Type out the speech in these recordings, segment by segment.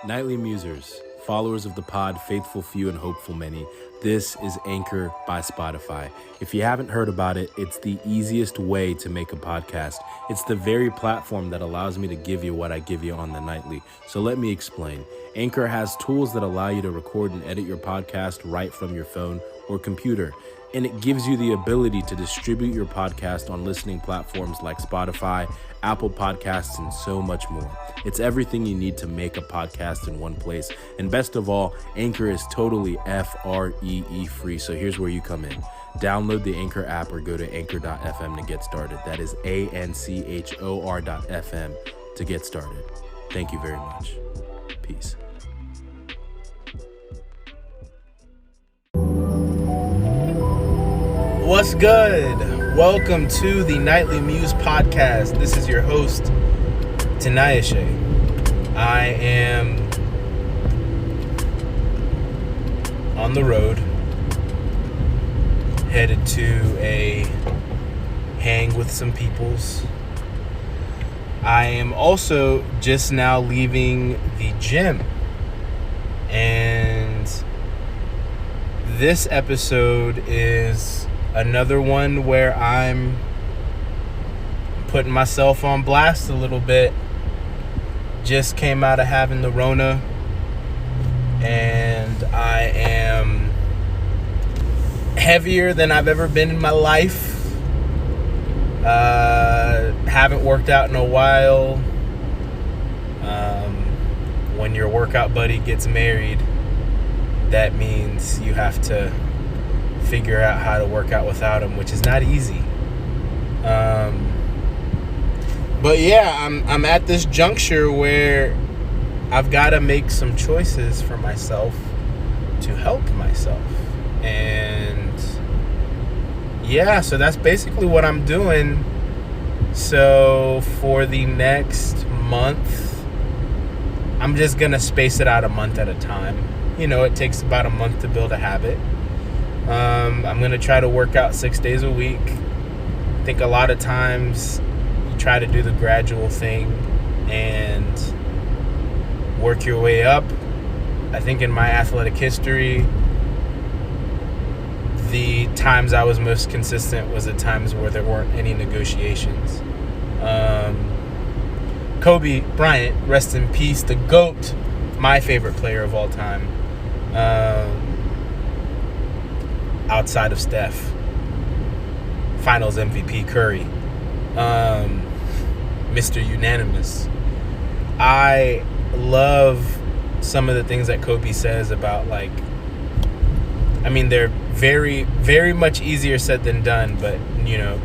Nightly Musers, followers of the pod, faithful few and hopeful many, this is Anchor by Spotify. If you haven't heard about it, it's the easiest way to make a podcast. It's the very platform that allows me to give you what I give you on the nightly. So let me explain. Anchor has tools that allow you to record and edit your podcast right from your phone or computer. And it gives you the ability to distribute your podcast on listening platforms like Spotify, Apple Podcasts, and so much more. It's everything you need to make a podcast in one place. And best of all, Anchor is totally FREE free. So here's where you come in. Download the Anchor app or go to anchor.fm to get started. That is ANCHOR.fm to get started. Thank you very much. Peace. What's good? Welcome to the Nightly Muse podcast. This is your host, Tinayeshe. I am on the road, headed to a hang with some peoples. I am also just now leaving the gym, and this episode is another one where I'm putting myself on blast a little bit. Just came out of having the Rona, and I am heavier than I've ever been in my life. Haven't worked out in a while. When your workout buddy gets married, that means you have to figure out how to work out without him, which is not easy. But yeah, I'm at this juncture where I've got to make some choices for myself to help myself. And yeah, so that's basically what I'm doing. So for the next month, I'm just going to space it out a month at a time. You know, it takes about a month to build a habit. I'm going to try to work out 6 days a week. I think a lot of times you try to do the gradual thing and work your way up. I think in my athletic history, the times I was most consistent was the times where there weren't any negotiations. Kobe Bryant, rest in peace, the GOAT, my favorite player of all time. Outside of Steph, Finals MVP Curry, Mr. Unanimous. I love some of the things that Kobe says about, like, I mean, they're very, very much easier said than done, but, you know,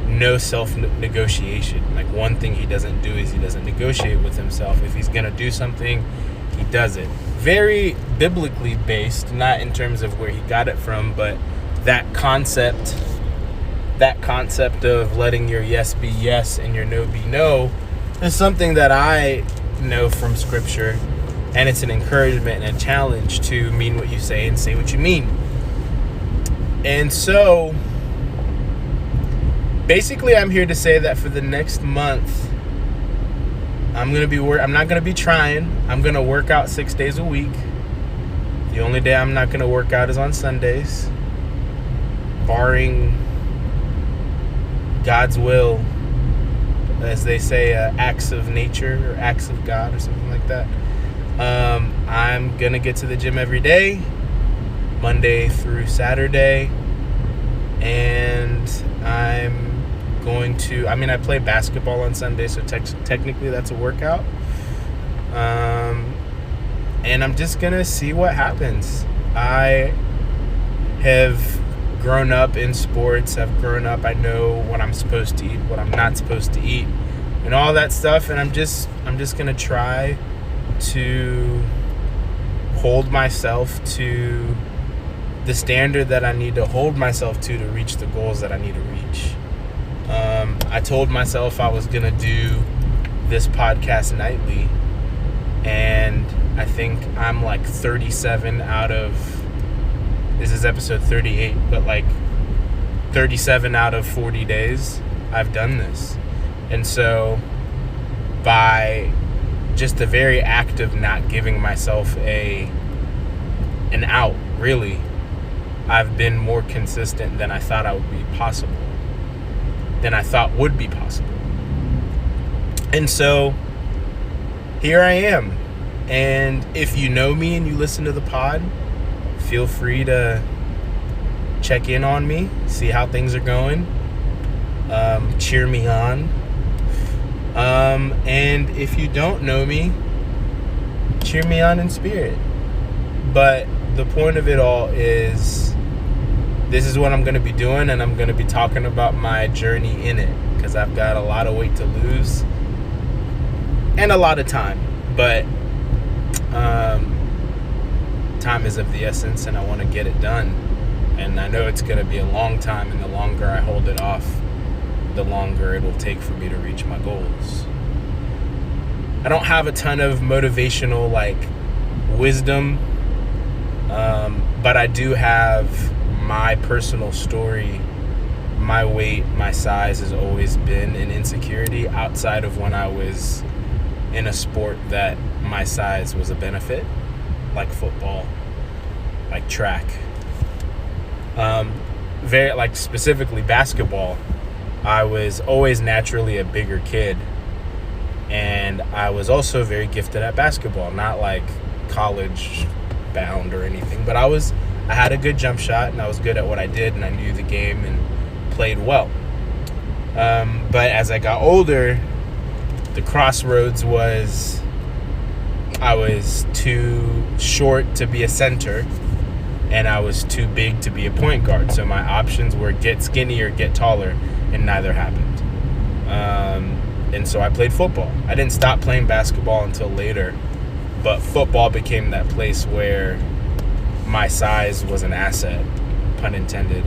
no self-negotiation. Like, one thing he doesn't do is he doesn't negotiate with himself. If he's going to do something, he does it. Very biblically based, not in terms of where he got it from, but that concept of letting your yes be yes and your no be no is something that I know from scripture, and it's an encouragement and a challenge to mean what you say and say what you mean. And so basically I'm here to say that for the next month, I'm not going to be trying. I'm going to work out 6 days a week. The only day I'm not going to work out is on Sundays, barring God's will, as they say, acts of nature or acts of God or something like that. I'm going to get to the gym every day, Monday through Saturday, and I'm going to, I play basketball on Sunday, so technically that's a workout. And I'm just going to see what happens. I have grown up in sports. I know what I'm supposed to eat, what I'm not supposed to eat, and all that stuff. And I'm just going to try to hold myself to the standard that I need to hold myself to reach the goals that I need to reach. I told myself I was going to do this podcast nightly, and I think I'm like 37 out of, this is episode 38, but like 37 out of 40 days I've done this. And so by just the very act of not giving myself an out, really, I've been more consistent than I thought would be possible. And so here I am. And if you know me and you listen to the pod, feel free to check in on me, see how things are going, cheer me on. And if you don't know me, cheer me on in spirit. But the point of it all is, this is what I'm going to be doing, and I'm going to be talking about my journey in it, because I've got a lot of weight to lose and a lot of time. But time is of the essence, and I want to get it done. And I know it's going to be a long time, and the longer I hold it off, the longer it will take for me to reach my goals. I don't have a ton of motivational wisdom, but I do have my personal story. My weight, my size has always been an insecurity outside of when I was in a sport that my size was a benefit, like football, like track. Specifically basketball, I was always naturally a bigger kid, and I was also very gifted at basketball, not like college bound or anything, but I had a good jump shot, and I was good at what I did, and I knew the game and played well. But as I got older, the crossroads was I was too short to be a center, and I was too big to be a point guard. So my options were get skinny or get taller, and neither happened. And so I played football. I didn't stop playing basketball until later, but football became that place where my size was an asset, pun intended.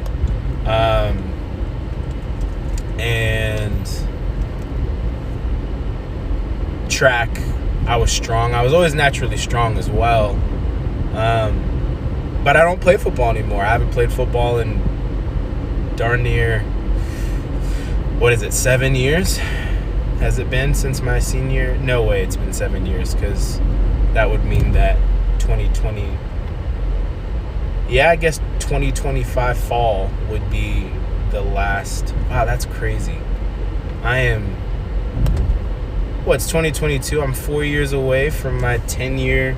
And track, I was strong. I was always naturally strong as well. But I don't play football anymore. I haven't played football in darn near, 7 years? Has it been since my senior? No way it's been 7 years, because that would mean that 2020... Yeah, I guess 2025 fall would be the last... Wow, that's crazy. It's 2022. I'm 4 years away from my 10-year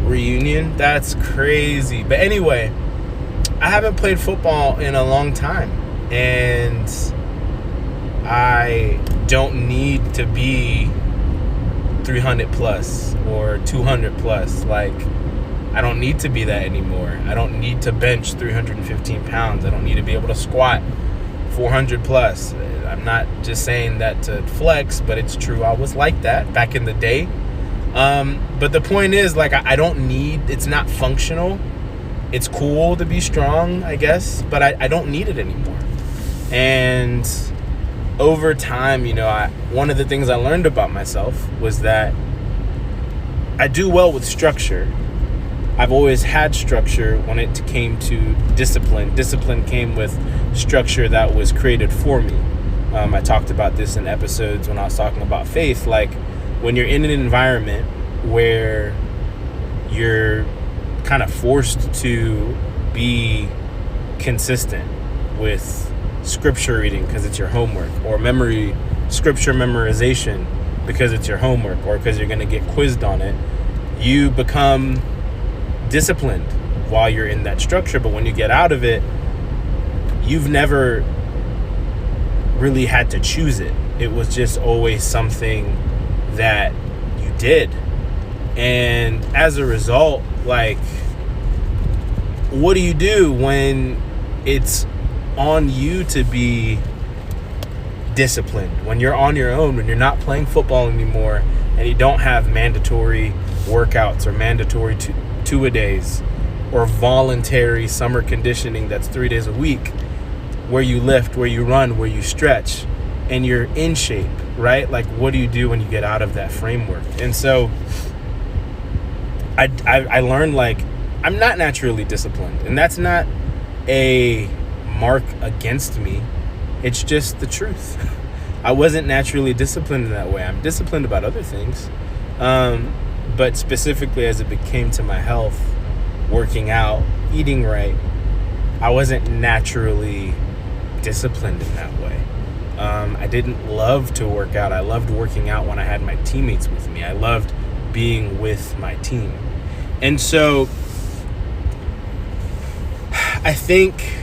reunion. That's crazy. But anyway, I haven't played football in a long time, and I don't need to be 300 plus or 200 plus. I don't need to be that anymore. I don't need to bench 315 pounds. I don't need to be able to squat 400 plus. I'm not just saying that to flex, but it's true. I was like that back in the day. But the point is, I don't need, it's not functional. It's cool to be strong, I guess, but I don't need it anymore. And over time, one of the things I learned about myself was that I do well with structure. I've always had structure when it came to discipline. Discipline came with structure that was created for me. I talked about this in episodes when I was talking about faith. When you're in an environment where you're kind of forced to be consistent with scripture reading because it's your homework, or scripture memorization because it's your homework, or because you're going to get quizzed on it, you become disciplined while you're in that structure. But when you get out of it, you've never really had to choose it. It was just always something that you did. And as a result, what do you do when it's on you to be disciplined? When you're on your own, when you're not playing football anymore, and you don't have mandatory workouts or mandatory two-a-days or voluntary summer conditioning that's 3 days a week, where you lift, where you run, where you stretch, and you're in shape, right? What do you do when you get out of that framework? And so I learned I'm not naturally disciplined, and that's not a mark against me. It's just the truth. I wasn't naturally disciplined in that way. I'm disciplined about other things. But specifically as it became to my health, working out, eating right, I wasn't naturally disciplined in that way. I didn't love to work out. I loved working out when I had my teammates with me. I loved being with my team. And so I think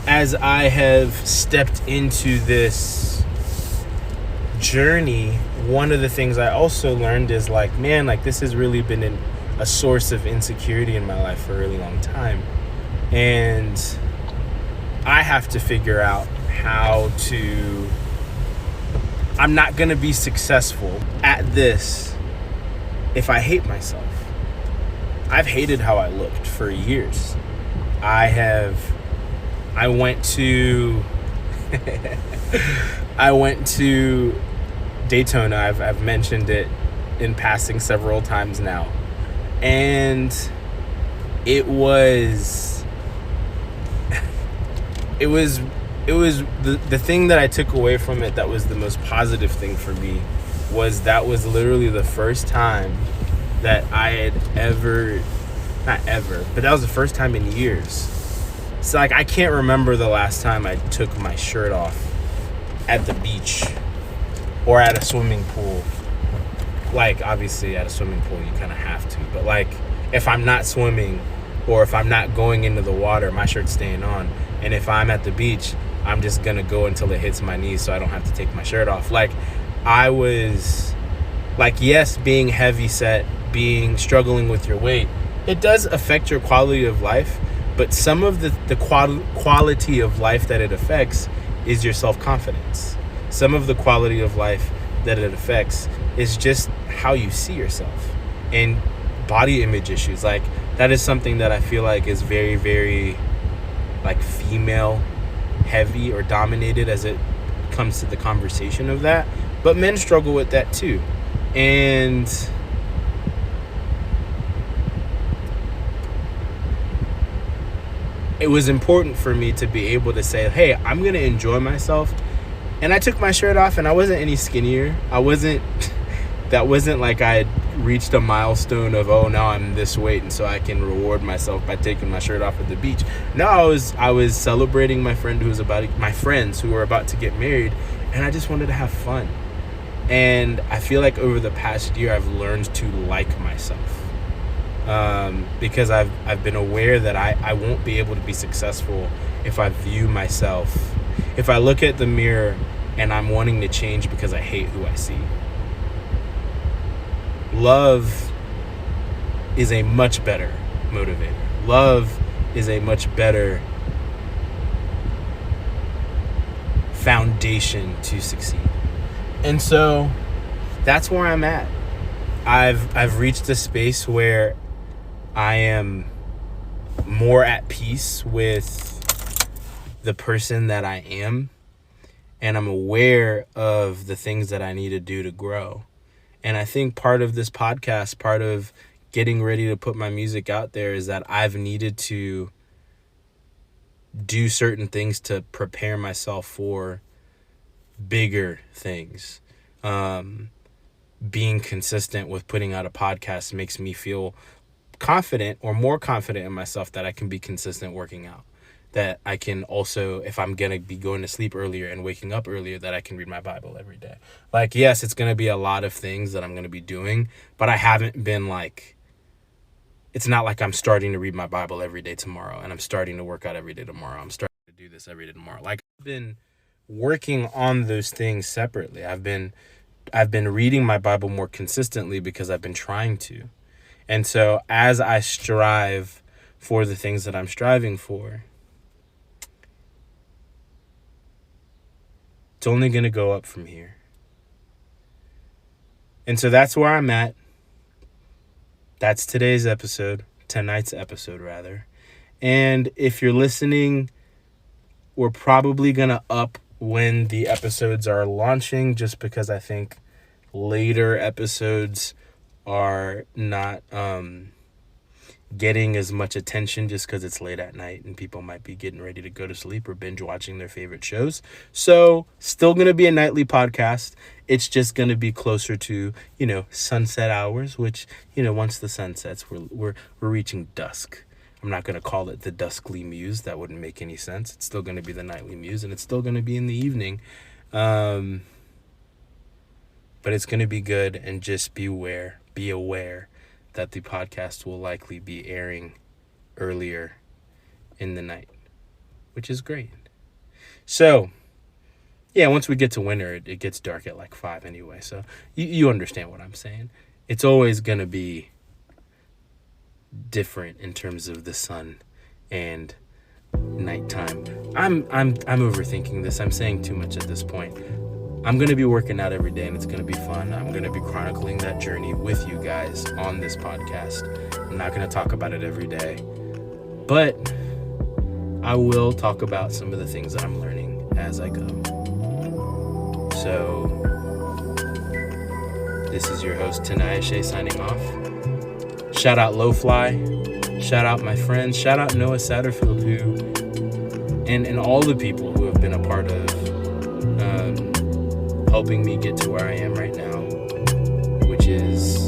as I have stepped into this journey, one of the things I also learned is like, man, like this has really been a source of insecurity in my life for a really long time. And I have to figure out how to, I'm not going to be successful at this if I hate myself. I've hated how I looked for years. I went to Daytona. I've mentioned it in passing several times now. And it was the thing that I took away from it that was the most positive thing for me was that was literally the first time that I had but that was the first time in years. So like I can't remember the last time I took my shirt off at the beach or at a swimming pool. Like obviously at a swimming pool you kind of have to, but like if I'm not swimming or if I'm not going into the water, my shirt's staying on. And if I'm at the beach, I'm just gonna go until it hits my knees so I don't have to take my shirt off. Like I was like, yes, being heavy set, struggling with your weight, it does affect your quality of life, but some of the quality of life that it affects is your self-confidence. Some of the quality of life that it affects is just how you see yourself and body image issues. Like that is something that I feel like is very, very like female heavy or dominated as it comes to the conversation of that, but men struggle with that too. And it was important for me to be able to say, hey, I'm going to enjoy myself. And I took my shirt off and I wasn't any skinnier. That wasn't like I had reached a milestone of, oh, now I'm this weight and so I can reward myself by taking my shirt off at the beach. No, I was celebrating my friends who were about to get married, and I just wanted to have fun. And I feel like over the past year, I've learned to like myself. Because I've been aware that I won't be able to be successful if I view myself, if I look at the mirror and I'm wanting to change because I hate who I see. Love is a much better motivator. Love is a much better foundation to succeed. And so that's where I'm at. I've reached a space where I am more at peace with the person that I am, and I'm aware of the things that I need to do to grow. And I think part of this podcast, part of getting ready to put my music out there is that I've needed to do certain things to prepare myself for bigger things. Being consistent with putting out a podcast makes me feel confident or more confident in myself that I can be consistent working out. That I can also, if I'm going to be going to sleep earlier and waking up earlier, that I can read my Bible every day. Like, yes, it's going to be a lot of things that I'm going to be doing, but I haven't been like, it's not like I'm starting to read my Bible every day tomorrow and I'm starting to work out every day tomorrow. I'm starting to do this every day tomorrow. Like, I've been working on those things separately. I've been reading my Bible more consistently because I've been trying to. And so as I strive for the things that I'm striving for, it's only going to go up from here. And so that's where I'm at. That's tonight's episode rather. And if you're listening, we're probably going to up when the episodes are launching, just because I think later episodes are not getting as much attention just because it's late at night and people might be getting ready to go to sleep or binge watching their favorite shows. So still going to be a nightly podcast. It's just going to be closer to, sunset hours, which, once the sun sets, we're reaching dusk. I'm not going to call it the Duskly Muse. That wouldn't make any sense. It's still going to be the Nightly Muse, and it's still going to be in the evening. But it's going to be good, and just be aware that the podcast will likely be airing earlier in the night, which is great. So, yeah, once we get to winter, it gets dark at like 5 anyway. So you understand what I'm saying. It's always going to be different in terms of the sun and nighttime. I'm overthinking this. I'm saying too much at this point. I'm going to be working out every day, and it's going to be fun. I'm going to be chronicling that journey with you guys on this podcast. I'm not going to talk about it every day, but I will talk about some of the things that I'm learning as I go. So, this is your host, Tinayeshe, signing off. Shout out Lowfly. Shout out my friends. Shout out Noah Satterfield, and all the people who have been a part of helping me get to where I am right now, which is